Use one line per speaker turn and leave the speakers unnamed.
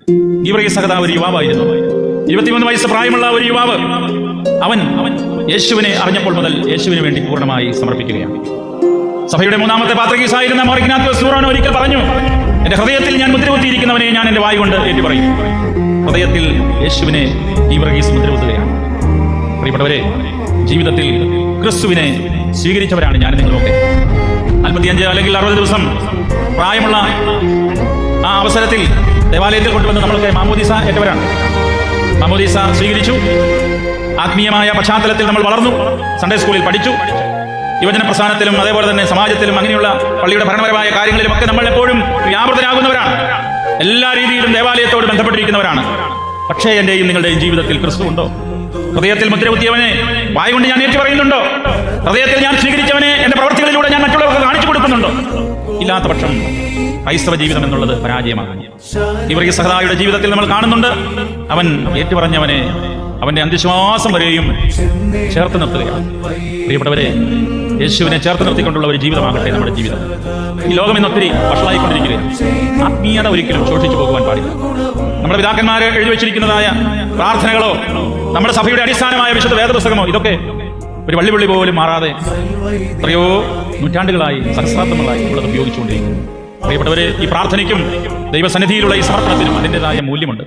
ഗീവർഗീസ് സഹദാ ഒരു യുവാവായിരുന്നു. 23 വയസ്സ് പ്രായമുള്ള ഒരു യുവാവ്. അവൻ യേശുവിനെ അറിഞ്ഞപ്പോൾ മുതൽ യേശുവിന് വേണ്ടി പൂർണ്ണമായി സമർപ്പിക്കുകയാണ്. സഭയുടെ 3-ാമത്തെ പാത്രികീസായിരുന്ന മാർ ഇഗ്നാത്യോസ് സൂറാനോ ഒരിക്കൽ പറഞ്ഞു, എന്റെ ഹൃദയത്തിൽ ഞാൻ മുദ്രകുത്തിയിരിക്കുന്നവനെ ഞാൻ എന്റെ വായ് കൊണ്ട് ഏറ്റുപറയും. ഹൃദയത്തിൽ യേശുവിനെ ഗീവർഗീസ് മുദ്രകുത്തുകയാണ്. പ്രിയപ്പെട്ടവരെ, ജീവിതത്തിൽ ക്രിസ്തുവിനെ സ്വീകരിച്ചവരാണ് ഞാൻ നിങ്ങളൊക്കെ. 45 അല്ലെങ്കിൽ 60 ദിവസം പ്രായമുള്ള ആ അവസരത്തിൽ ദേവാലയത്തിൽ കൊണ്ടുവന്ന് നമ്മളൊക്കെ മാമോദീസ ഏറ്റവരാണ്. മാമോദീസ സ്വീകരിച്ചു. ആത്മീയമായ പശ്ചാത്തലത്തിൽ നമ്മൾ വളർന്നു. സൺഡേ സ്കൂളിൽ പഠിച്ചു. യുവജന പ്രസ്ഥാനത്തിലും അതേപോലെ തന്നെ സമാജത്തിലും അങ്ങനെയുള്ള പള്ളിയുടെ ഭരണപരമായ കാര്യങ്ങളിലുമൊക്കെ നമ്മൾ എപ്പോഴും വ്യാപൃതരാകുന്നവരാണ്. എല്ലാ രീതിയിലും ദേവാലയത്തോട് ബന്ധപ്പെട്ടിരിക്കുന്നവരാണ്. പക്ഷേ എന്റെയും നിങ്ങളുടെയും ജീവിതത്തിൽ ക്രിസ്തു ഉണ്ടോ? ഹൃദയത്തിൽ മുദ്രകുത്തിയവനെ വായ് കൊണ്ട് ഞാൻ ഏറ്റു പറയുന്നുണ്ടോ? ഹൃദയത്തിൽ ഞാൻ സ്വീകരിച്ചവനെ എന്റെ പ്രവർത്തികളിലൂടെ ഞാൻ മറ്റുള്ളവർക്ക് കാണിച്ചു കൊടുക്കുന്നുണ്ടോ? ഇല്ലാത്ത പക്ഷം ക്രൈസ്തവ ജീവിതം എന്നുള്ളത് പരാജയമാകും. ഗീവർഗീസ് സഹദായുടെ ജീവിതത്തിൽ നമ്മൾ കാണുന്നുണ്ട്. അവൻ ഏറ്റുപറഞ്ഞവനെ അവന്റെ അന്ത്യശ്വാസം വരെയും ചേർത്ത് നിർത്തുകയാണ്. പ്രിയപ്പെട്ടവരെ, യേശുവിനെ ചേർത്ത് നിർത്തിക്കൊണ്ടുള്ള ഒരു ജീവിതമാകട്ടെ നമ്മുടെ ജീവിതം. ഈ ലോകം ഇന്നൊത്തിരി വഷളായിക്കൊണ്ടിരിക്കുകയാണ്. ആത്മീയത ഒരിക്കലും ശോഷിച്ചു പോകുവാൻ പാടില്ല. നമ്മുടെ പിതാക്കന്മാരെ എഴുതി വെച്ചിരിക്കുന്നതായ പ്രാർത്ഥനകളോ നമ്മുടെ സഭയുടെ അടിസ്ഥാനമായ വിശുദ്ധ വേദപുസ്തകമോ ഇതൊക്കെ ഒരു വള്ളിപുള്ളി പോലും മാറാതെ എത്രയോ നൂറ്റാണ്ടുകളായി സഹസ്രാബ്ദങ്ങളായി നമ്മളത് ഉപയോഗിച്ചുകൊണ്ടിരിക്കുന്നു. പ്രിയപ്പെട്ടവരെ, ഈ പ്രാർത്ഥനയ്ക്കും ദൈവസന്നിധിയിലുള്ള ഈ സമർപ്പണത്തിനും അതിൻ്റെതായ മൂല്യമുണ്ട്.